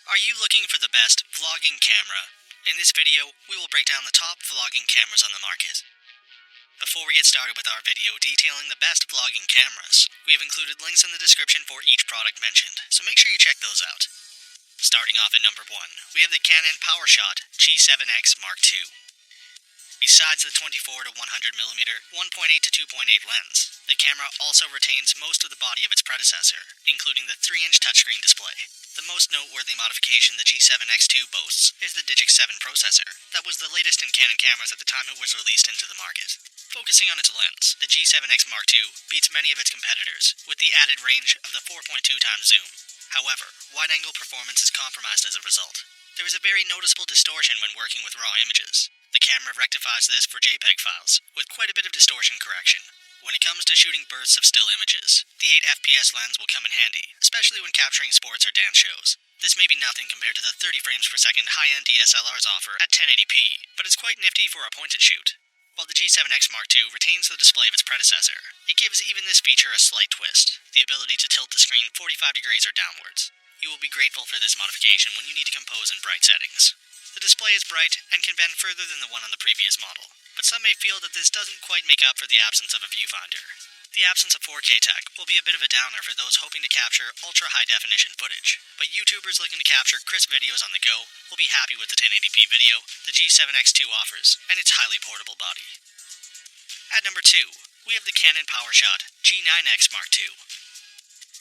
Are you looking for the best vlogging camera? In this video, we will break down the top vlogging cameras on the market. Before we get started with our video detailing the best vlogging cameras, we have included links in the description for each product mentioned, so make sure you check those out. Starting off at number 1, we have the Canon PowerShot G7X Mark II. Besides the 24 to 100mm 1.8 to 2.8 lens, the camera also retains most of the body of its predecessor, including the 3-inch touchscreen display. The most noteworthy modification the G7X2 boasts is the Digic 7 processor that was the latest in Canon cameras at the time it was released into the market. Focusing on its lens, the G7X Mark II beats many of its competitors with the added range of the 4.2x zoom. However, wide-angle performance is compromised as a result. There is a very noticeable distortion when working with raw images. The camera rectifies this for JPEG files, with quite a bit of distortion correction. When it comes to shooting bursts of still images, the 8fps lens will come in handy, especially when capturing sports or dance shows. This may be nothing compared to the 30 frames per second high-end DSLRs offer at 1080p, but it's quite nifty for a pointed shoot. While the G7X Mark II retains the display of its predecessor, it gives even this feature a slight twist, the ability to tilt the screen 45 degrees or downwards. You will be grateful for this modification when you need to compose in bright settings. The display is bright and can bend further than the one on the previous model, but some may feel that this doesn't quite make up for the absence of a viewfinder. The absence of 4K tech will be a bit of a downer for those hoping to capture ultra-high-definition footage, but YouTubers looking to capture crisp videos on the go will be happy with the 1080p video the G7X2 offers and its highly portable body. At number 2, we have the Canon PowerShot G9X Mark II.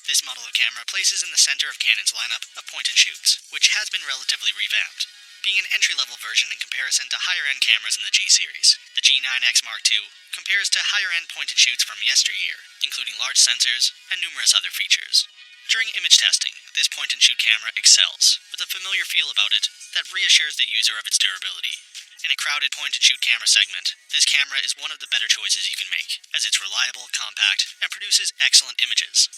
This model of camera places in the center of Canon's lineup of point-and-shoots, which has been relatively revamped. Being an entry-level version in comparison to higher-end cameras in the G-series, the G9X Mark II compares to higher-end point-and-shoots from yesteryear, including large sensors and numerous other features. During image testing, this point-and-shoot camera excels, with a familiar feel about it that reassures the user of its durability. In a crowded point-and-shoot camera segment, this camera is one of the better choices you can make, as it's reliable, compact, and produces excellent images.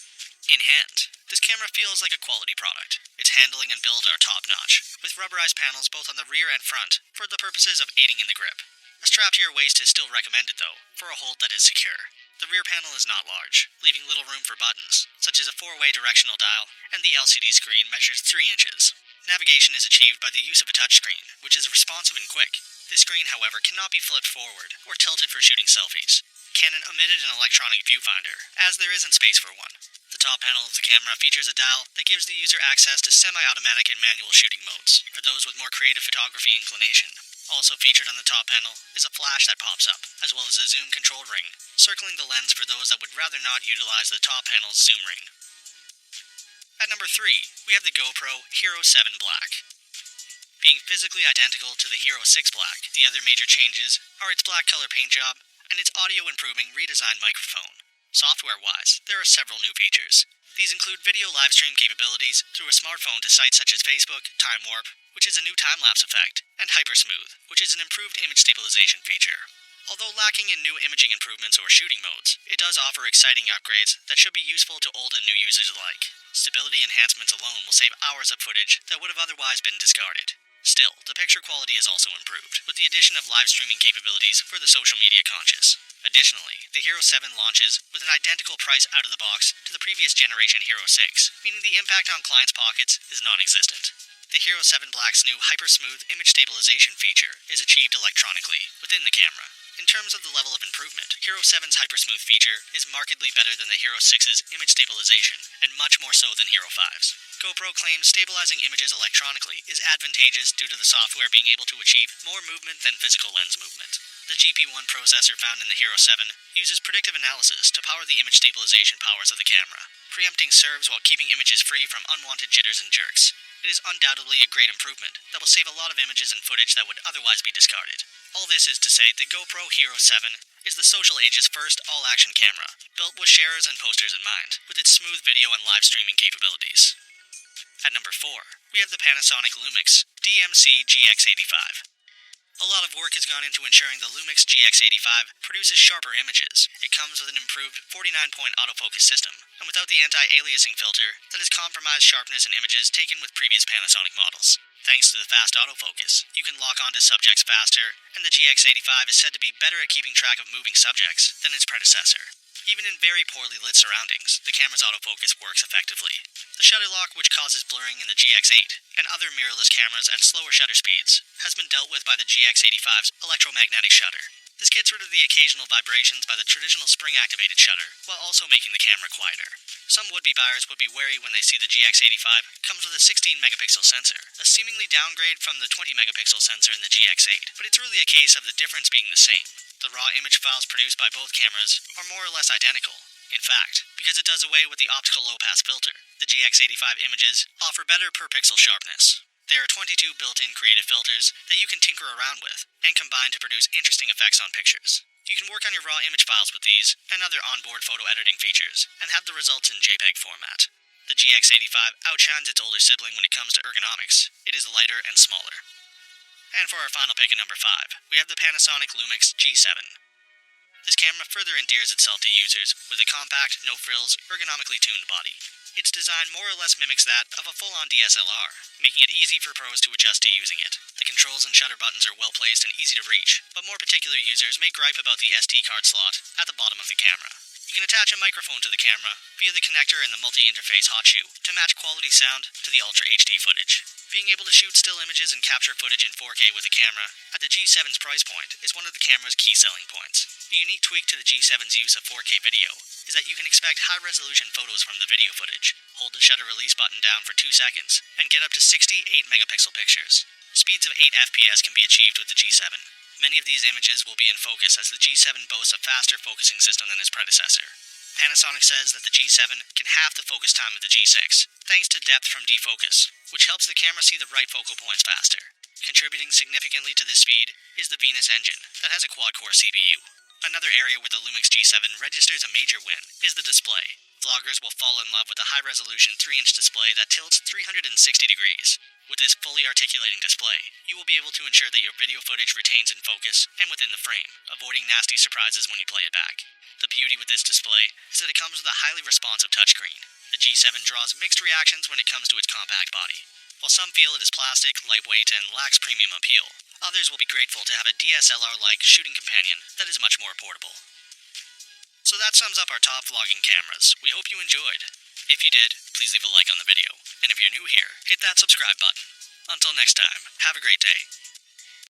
In hand, this camera feels like a quality product. Its handling and build are top-notch, with rubberized panels both on the rear and front for the purposes of aiding in the grip. A strap to your waist is still recommended, though, for a hold that is secure. The rear panel is not large, leaving little room for buttons, such as a 4-way directional dial, and the LCD screen measures 3 inches. Navigation is achieved by the use of a touchscreen, which is responsive and quick. This screen, however, cannot be flipped forward or tilted for shooting selfies. Canon omitted an electronic viewfinder, as there isn't space for one. The top panel of the camera features a dial that gives the user access to semi-automatic and manual shooting modes, for those with more creative photography inclination. Also featured on the top panel is a flash that pops up, as well as a zoom control ring, circling the lens for those that would rather not utilize the top panel's zoom ring. At number 3, we have the GoPro Hero 7 Black. Being physically identical to the Hero 6 Black, the other major changes are its black color paint job and its audio-improving redesigned microphone. Software-wise, there are several new features. These include video livestream capabilities through a smartphone to sites such as Facebook, Time Warp, which is a new time-lapse effect, and Hypersmooth, which is an improved image stabilization feature. Although lacking in new imaging improvements or shooting modes, it does offer exciting upgrades that should be useful to old and new users alike. Stability enhancements alone will save hours of footage that would have otherwise been discarded. Still, the picture quality is also improved, with the addition of live streaming capabilities for the social media conscious. Additionally, the Hero 7 launches with an identical price out of the box to the previous generation Hero 6, meaning the impact on clients' pockets is non-existent. The Hero 7 Black's new Hypersmooth image stabilization feature is achieved electronically within the camera. In terms of the level of improvement, Hero 7's Hypersmooth feature is markedly better than the Hero 6's image stabilization, and much more so than Hero 5's. GoPro claims stabilizing images electronically is advantageous due to the software being able to achieve more movement than physical lens movement. The GP1 processor found in the Hero 7 uses predictive analysis to power the image stabilization powers of the camera, preempting serves while keeping images free from unwanted jitters and jerks. It is undoubtedly a great improvement that will save a lot of images and footage that would otherwise be discarded. All this is to say the GoPro Hero 7 is the social age's first all-action camera, built with sharers and posters in mind, with its smooth video and live streaming capabilities. At number 4, we have the Panasonic Lumix GX85. A lot of work has gone into ensuring the Lumix GX85 produces sharper images. It comes with an improved 49-point autofocus system, and without the anti-aliasing filter that has compromised sharpness in images taken with previous Panasonic models. Thanks to the fast autofocus, you can lock onto subjects faster, and the GX85 is said to be better at keeping track of moving subjects than its predecessor. Even in very poorly lit surroundings, the camera's autofocus works effectively. The shutter lock, which causes blurring in the GX8 and other mirrorless cameras at slower shutter speeds, has been dealt with by the GX85's electromagnetic shutter. This gets rid of the occasional vibrations by the traditional spring-activated shutter, while also making the camera quieter. Some would-be buyers would be wary when they see the GX85 comes with a 16-megapixel sensor, a seemingly downgrade from the 20-megapixel sensor in the GX8, but it's really a case of the difference being the same. The raw image files produced by both cameras are more or less identical. In fact, because it does away with the optical low-pass filter, the GX85 images offer better per-pixel sharpness. There are 22 built-in creative filters that you can tinker around with and combine to produce interesting effects on pictures. You can work on your raw image files with these and other onboard photo editing features and have the results in JPEG format. The GX85 outshines its older sibling when it comes to ergonomics. It is lighter and smaller. And for our final pick at number 5, we have the Panasonic Lumix G7. This camera further endears itself to users with a compact, no-frills, ergonomically tuned body. Its design more or less mimics that of a full-on DSLR, making it easy for pros to adjust to using it. The controls and shutter buttons are well-placed and easy to reach, but more particular users may gripe about the SD card slot at the bottom of the camera. You can attach a microphone to the camera via the connector in the multi-interface hot shoe to match quality sound to the Ultra HD footage. Being able to shoot still images and capture footage in 4K with a camera at the G7's price point is one of the camera's key selling points. A unique tweak to the G7's use of 4K video is that you can expect high-resolution photos from the video footage, hold the shutter release button down for 2 seconds, and get up to 68 megapixel pictures. Speeds of 8 FPS can be achieved with the G7. Many of these images will be in focus as the G7 boasts a faster focusing system than its predecessor. Panasonic says that the G7 can halve the focus time of the G6, thanks to depth from defocus, which helps the camera see the right focal points faster. Contributing significantly to this speed is the Venus engine, that has a quad-core CPU. Another area where the Lumix G7 registers a major win is the display. Vloggers will fall in love with the high-resolution 3-inch display that tilts 360 degrees. With this fully articulating display, you will be able to ensure that your video footage retains in focus and within the frame, avoiding nasty surprises when you play it back. The beauty with this display is that it comes with a highly responsive touchscreen. The G7 draws mixed reactions when it comes to its compact body. While some feel it is plastic, lightweight, and lacks premium appeal, others will be grateful to have a DSLR-like shooting companion that is much more portable. So that sums up our top vlogging cameras. We hope you enjoyed. If you did, please leave a like on the video. And if you're new here, hit that subscribe button. Until next time, have a great day.